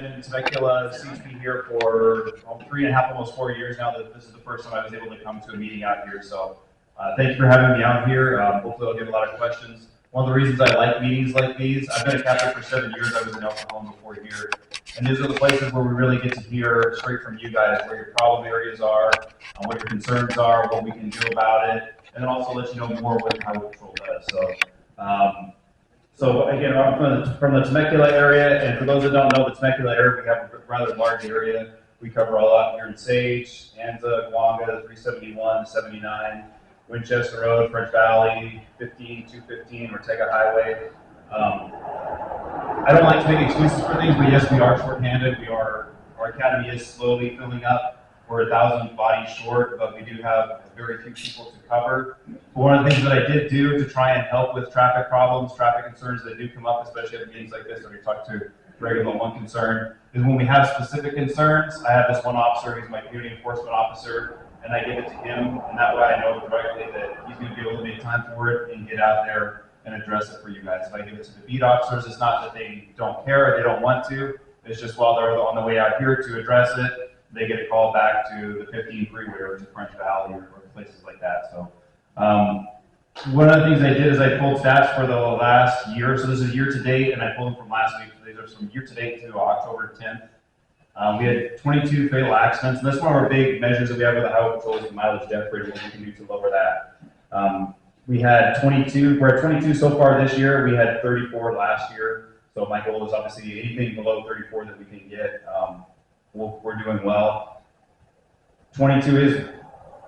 been in Temecula CHP here for 3.5, almost 4 years now. This is the first time I was able to come to a meeting out here. So thank you for having me out here. Hopefully I'll get a lot of questions. One of the reasons I like meetings like these, I've been a captain for 7 years. I was in El Cajon before here. And these are the places where we really get to hear straight from you guys where your problem areas are, what your concerns are, what we can do about it, and then also let you know more what Highway Patrol does. So again, I'm from the Temecula area, and for those that don't know the Temecula area, we have a rather large area. We cover all out here in Sage, Anza, Guanga, 371, 79, Winchester Road, French Valley, 15, 215, Ortega Highway. I don't like to make excuses for things, but yes, we are short-handed. Our academy is slowly filling up. We're 1,000 bodies short, but we do have very few people to cover. But one of the things that I did do to try and help with traffic problems, traffic concerns that do come up, especially at meetings like this, where we talk to regular one concern, is when we have specific concerns, I have this one officer, he's my community enforcement officer, and I give it to him, and that way I know directly that he's going to be able to make time for it and get out there and address it for you guys. If I give it to the beat officers, it's not that they don't care or they don't want to, it's just while they're on the way out here to address it, they get a call back to the 15 freeway or to French Valley or places like that. So one of the things I did is I pulled stats for the last year. So this is year to date, and I pulled them from last week. So these are from year to date to October 10th. We had 22 fatal accidents, and that's one of our big measures that we have with the Highway Patrol is the mileage death rate, what we can do to lower that. We had 22, we're at 22 so far this year. We had 34 last year. So my goal is obviously anything below 34 that we can get. We're doing well. 22 is,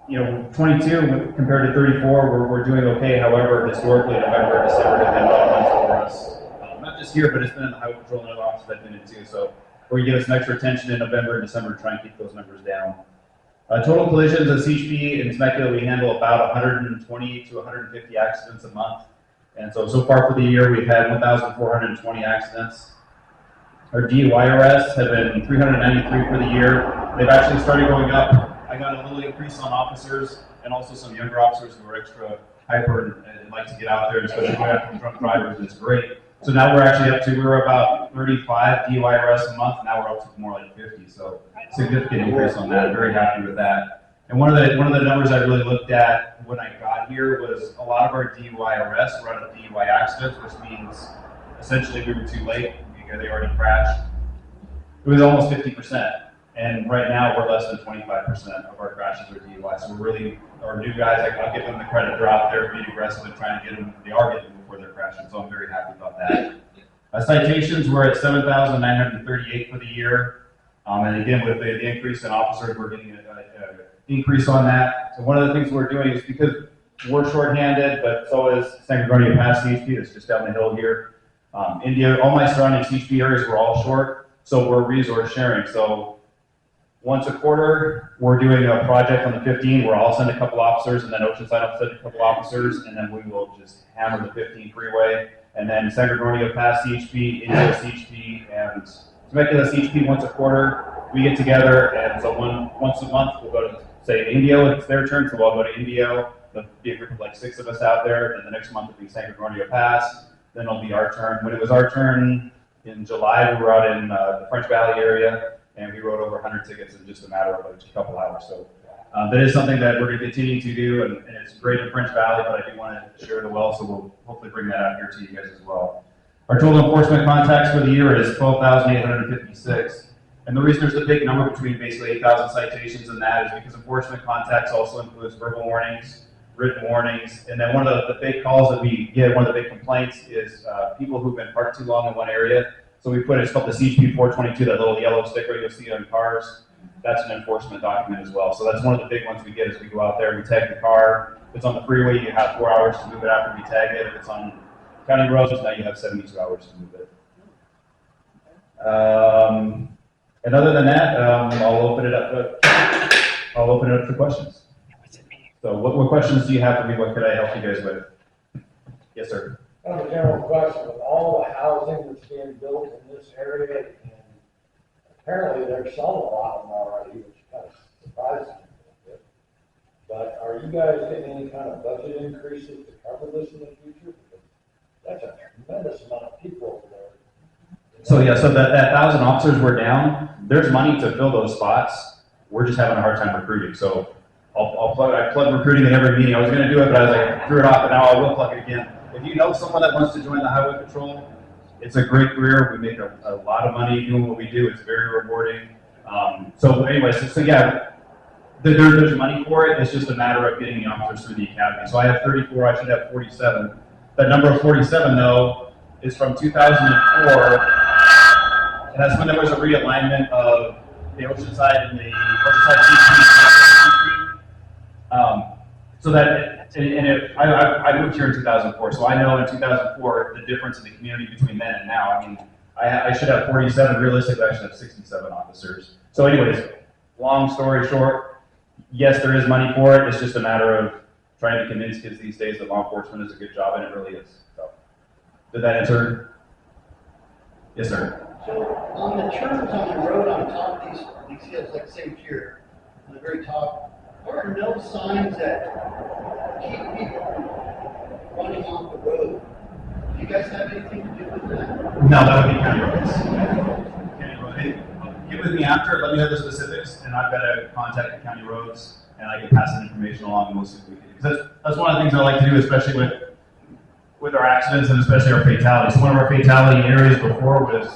22 compared to 34, we're doing okay. However, historically, November and December have been rough months for us. Not just here, but it's been in the Highway Patrol and other offices I've been in too. So we're going to get some extra attention in November and December to try and keep those numbers down. Total collisions at CHP in Temecula, we handle about 120 to 150 accidents a month. And so far for the year, we've had 1,420 accidents. Our DUI arrests have been 393 for the year. They've actually started going up. I got a little increase on officers and also some younger officers who are extra hyper and like to get out there, especially going after drunk drivers. It's great. So now we're actually up to, we were about 35 DUI arrests a month. Now we're up to more like 50. So significant increase on that. Very happy with that. And one of the numbers I really looked at when I got here was a lot of our DUI arrests were out of DUI accidents, which means essentially we were too late. They already crashed. It was almost 50%, and right now we're less than 25% of our crashes are DUI. So we're really, our new guys, I'll give them the credit. They're out there being aggressive and trying to get them. They are getting them before they're crashing. So I'm very happy about that. Citations were at 7,938 for the year, and again with the increase in officers, we're getting an increase on that. So one of the things we're doing is because we're short-handed, but so is San Gregorio Pass CHP. That's just down the hill here. India, all my surrounding CHP areas were all short, so we're resource sharing. So once a quarter, we're doing a project on the 15 where I'll send a couple officers, and then Oceanside will send a couple officers, and then we will just hammer the 15 freeway. And then San Gregorio Pass CHP, India CHP, and Temecula CHP once a quarter, we get together, and so once a month we'll go to, say, Indio, it's their turn, so we'll go to Indio. There'll be a group of like 6 of us out there, and the next month will be San Gregorio Pass. Then it'll be our turn. When it was our turn in July, we were out in the French Valley area, and we wrote over 100 tickets in just a matter of a couple hours. So that is something that we're going to continue to do, and it's great in French Valley, but I do want to share it well, so we'll hopefully bring that out here to you guys as well. Our total enforcement contacts for the year is 12,856. And the reason there's a big number between basically 8,000 citations and that is because enforcement contacts also includes verbal warnings, written warnings, and then one of the big calls that we get, one of the big complaints is people who've been parked too long in one area. So we put, it's called the CHP 422, that little yellow sticker you'll see on cars. That's an enforcement document as well. So that's one of the big ones we get as we go out there. We tag the car. If it's on the freeway, you have 4 hours to move it after we tag it. If it's on county roads, now you have 72 hours to move it. And other than that, I'll open it up to questions. So what questions do you have for me? What could I help you guys with? Yes, sir. Kind of a general question. With all the housing that's being built in this area, and apparently they're selling a lot of them already, which kind of surprises me a little bit. But are you guys getting any kind of budget increases to cover this in the future? Because that's a tremendous amount of people over there. So yeah, so that 1,000 officers we're down, there's money to fill those spots. We're just having a hard time recruiting. So I plug recruiting in every meeting. I was gonna do it, but I was like, threw it off, but now I will plug it again. If you know someone that wants to join the highway patrol, it's a great career. We make a lot of money doing what we do. It's very rewarding. So anyway, so yeah, there's money for it. It's just a matter of getting the officers through the academy. So I have 34, I should have 47. That number of 47 though is from 2004. And that's when there was a realignment of the Oceanside and the Oceanside so that, I moved here in 2004, so I know in 2004 the difference in the community between then and now. I mean, I should have 47, realistically I should have 67 officers. So anyways, long story short, yes, there is money for it. It's just a matter of trying to convince kids these days that law enforcement is a good job, and it really is. So, did that answer? Yes, sir. So on the turns on the road on top of these hills, like say here, on the very top, there are no signs that keep people from running off the road. Do you guys have anything to do with that? No, that would be county roads. County road. Hey, get with me after. Let me know the specifics, and I've got to contact the county roads, and I can pass that information along. And we'll see what we can do. Because that's one of the things I like to do, especially with our accidents and especially our fatalities. So one of our fatality areas before was,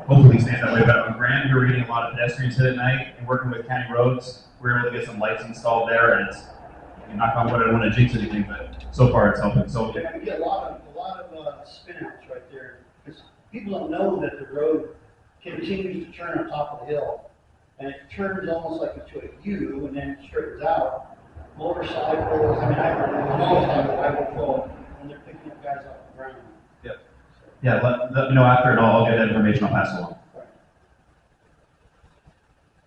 hopefully stays that way, but on Grand, we were getting a lot of pedestrians hit at night, and working with county roads, we were able to get some lights installed there, and it's, knock on wood, I don't want to jinx anything, but so far it's helping. So You're going to get a lot of spinouts right there, because people don't know that the road continues to turn on top of the hill, and it turns almost like into a U, and then it straightens out. Motorcycles, I mean, I've always had a highway patrol when they're picking up guys off the ground. yep. Yeah, let me know after, and I'll get that information. I'll pass it along.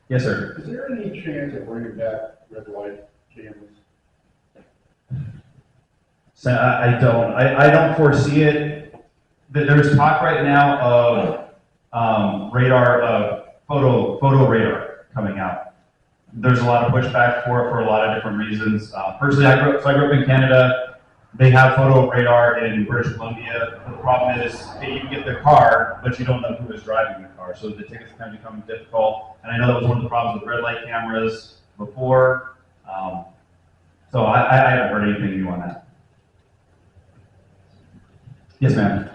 Yes, sir. Is there any chance of bringing back red light cameras? So I don't foresee it. There's talk right now of radar, photo radar coming out. There's a lot of pushback for it for a lot of different reasons. Personally, I grew up in Canada. They have photo radar in British Columbia. The problem is you can get the car, but you don't know who is driving the car. So the tickets kind of become difficult. And I know that was one of the problems with red light cameras before. So I haven't heard anything new on that. Yes, ma'am.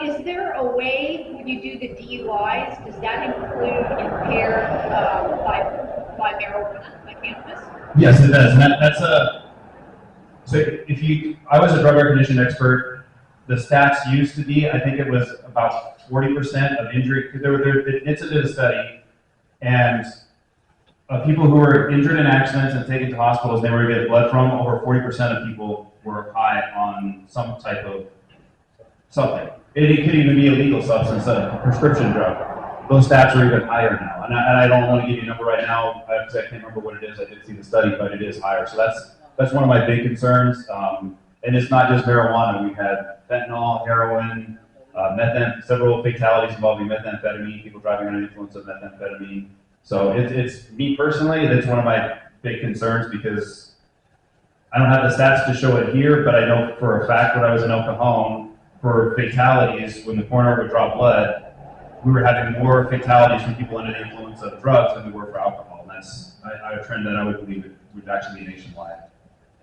Is there a way, when you do the DUIs, does that include impaired by marijuana, by cannabis? Yes, it does. And that's so I was a drug recognition expert. The stats used to be, I think it was about 40% of injury. It's a study, and people who were injured in accidents and taken to hospitals, they were to get blood from. Over 40% of people were high on some type of something. It could even be a legal substance, a prescription drug. Those stats are even higher now, and I don't want to give you a number right now because I can't remember what it is. I did see the study, but it is higher. So that's one of my big concerns. And it's not just marijuana. We've had fentanyl, heroin, several fatalities involving methamphetamine, people driving under the influence of methamphetamine. So it's me personally, that's one of my big concerns because I don't have the stats to show it here, but I know for a fact when I was in El Cajon, for fatalities, when the coroner would draw blood, we were having more fatalities from people under the influence of drugs than we were for alcohol. And that's a trend that I would believe it would actually be nationwide.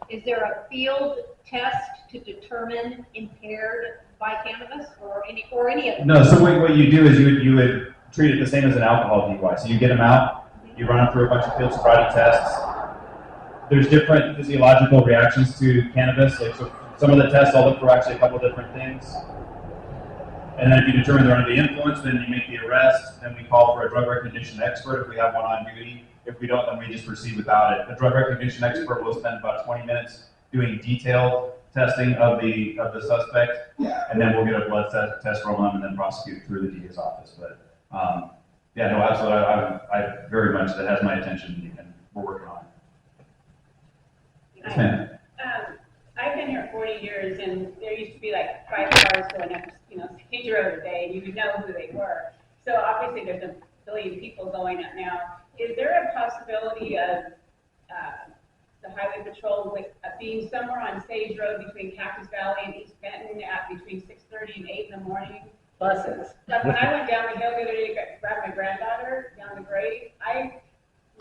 Is there a field test to determine impaired by cannabis or any of them? No, so what you do is you would treat it the same as an alcohol DUI. So you get them out, you run them through a bunch of field sobriety tests. There's different physiological reactions to cannabis. Like so some of the tests, I'll look for actually a couple different things. And then if you determine they're under the influence, then you make the arrest, then we call for a drug recognition expert if we have one on duty. If we don't, then we just proceed without it. A drug recognition expert will spend about 20 minutes doing detailed testing of the suspect, and then we'll get a blood test from them and then prosecute through the DA's office. But yeah, no, absolutely, I very much, that has my attention and we're working on it. Yes, ma'am. I've been here 40 years, and there used to be like 5 cars going up, Page Road a day, and you would know who they were. So obviously, there's a billion people going up now. Is there a possibility of the Highway Patrol being somewhere on Sage Road between Cactus Valley and East Benton at between 6:30 and 8 in the morning, buses. Like when I went down the hill the other day to grab my granddaughter down the grade, I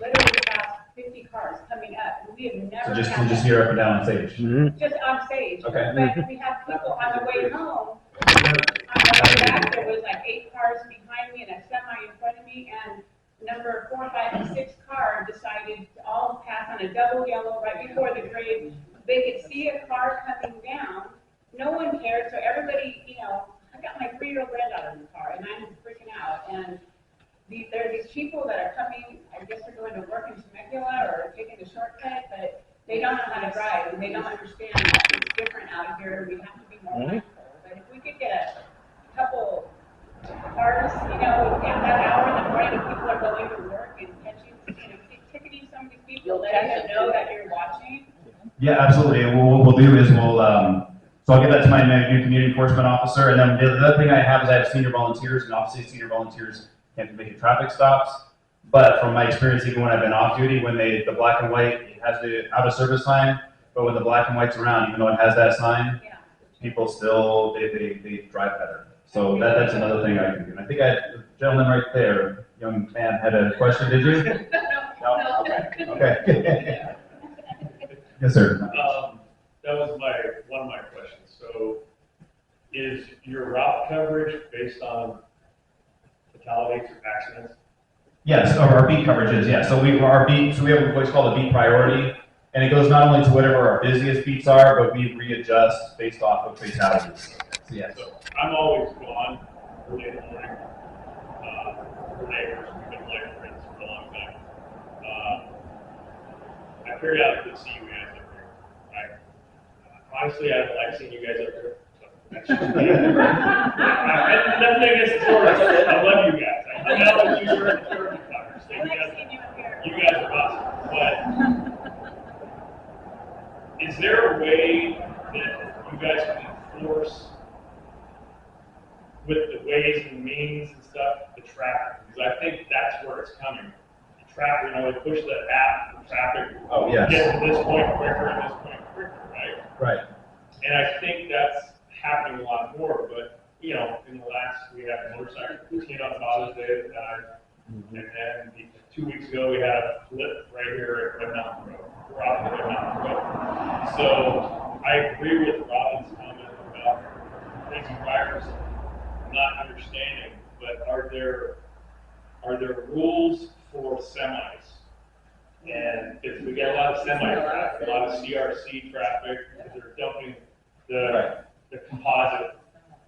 literally passed 50 cars coming up. We have never So just, had just that. here up and down on stage. Just on stage. Okay. But we have people on the way home. On the way back, there was like 8 cars behind me and a semi in front of me, and number 4, 5, and 6 car decided to all pass on a double yellow right before the grade. They could see a car coming down. No one cared, so everybody, you know, I got my 3-year-old granddaughter in the car, and I'm freaking out. And there are these people that are coming, I guess they're going to work in Temecula or taking the shortcut, but they don't know how to drive, and they don't understand that it's different out here. We have to be more mindful. But if we could get a couple cars, you know, at that hour in the morning when people are going to work and catching, you know, ticketing some of these people, letting them know that you're watching. Yeah, absolutely. And what we'll do is so I'll give that to my new community enforcement officer. And then the other thing I have is I have senior volunteers, and obviously senior volunteers can't make traffic stops. But from my experience, even when I've been off duty, when the black and white, it has the out of service sign, but when the black and white's around, even though it has that sign, Yeah. people still, they drive better. So that's another thing I can do. And I think the gentleman right there, young man, had a question, did you? No? Okay. Yes, sir. That was one of my questions. So is your route coverage based on fatalities or accidents? Yes, our beat coverage is, yeah. So we have what's called a beat priority, and it goes not only to whatever our busiest beats are, but we readjust based off of fatalities. So, yes. So I'm always gone early in the morning. Neighbors, we've been life friends for a long time. I periodically see you guys up here. Honestly, I don't like seeing you guys up here. So that's just me. Nothing against tourists. I love you guys. I know that you were in the tourism conference. I like seeing you up here. You guys are awesome. But is there a way that you guys can enforce with the ways and means and stuff, the traffic? Because I think that's where it's coming. The traffic, you know, we push the app for traffic. Oh, yes. Get to this point quicker and this point quicker, right? Right. And I think that's happening a lot more, but, you know, in the last, we had a motorcycle hit on Father's Day that died. And then 2 weeks ago, we had a flip right here at Red Mountain Road. We're off of Red Mountain Road. So I agree with Robin's comment about crazy drivers not understanding, but are there rules for semis? And if we get a lot of semi traffic, a lot of CRC traffic, they're dumping the composite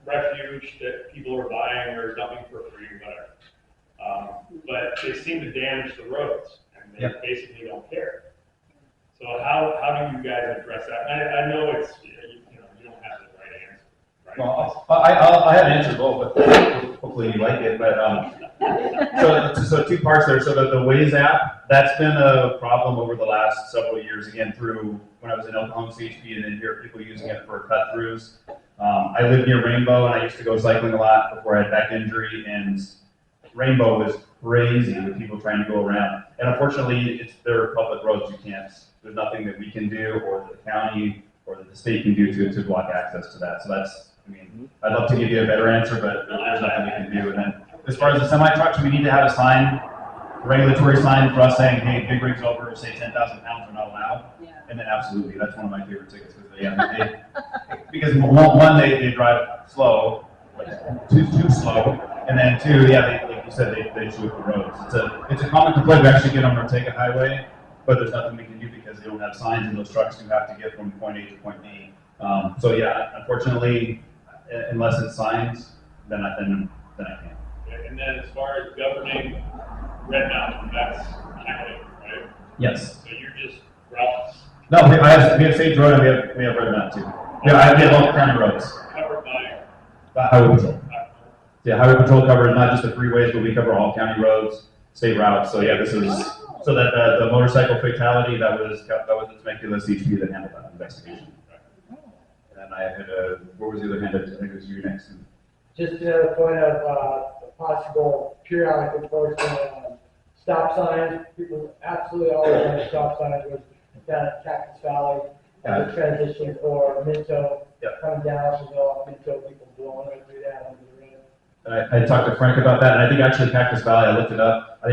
refuge that people are buying or dumping for free, whatever. But they seem to damage the roads, and they basically don't care. So how do you guys address that? I know it's, you don't have the right answer, right? Well, I have answered both, but hopefully you like it. But so 2 parts there. So the Waze app, that's been a problem over the last several years. Again, through when I was in Oklahoma CHP, and then hear people using it for cut throughs. I live near Rainbow, and I used to go cycling a lot before I had back injury, and Rainbow was crazy with people trying to go around. And unfortunately, they're public roads. There's nothing that we can do, or the county, or that the state can do to block access to that. So I'd love to give you a better answer, but there's nothing we can do. And then as far as the semi trucks, we need to have a sign, a regulatory sign for us saying, hey, big rigs over, say 10,000 pounds are not allowed. Yeah. And then absolutely, that's one of my favorite tickets because one, they drive slow, like too slow. And then 2, like you said, they chew up the roads. It's a common complaint. We actually get on Ortega Highway, but there's nothing we can do because they don't have signs, and those trucks do have to get from point A to point B. Unfortunately, unless it's signs, then I can't. And then as far as governing Red Mountain, that's county, right? Yes. So you're just routes. No, we have Sage Road, and we have Red Mountain too. Yeah, we have all county roads. Covered by Highway Patrol. Yeah, Highway Patrol covers not just the freeways, but we cover all county roads, state routes. So this is so that the motorcycle fatality that was the Temecula CHP that handled that investigation. And I had what was the other hand? I think it was you next. Just to the point of possible periodic enforcement on stop signs, people absolutely always on stop signs was down at Cactus Valley, the transition for Minto, coming down, off Minto, people blowing right through that under the road. I talked to Frank about that, and I think actually Cactus Valley, I looked it up, I think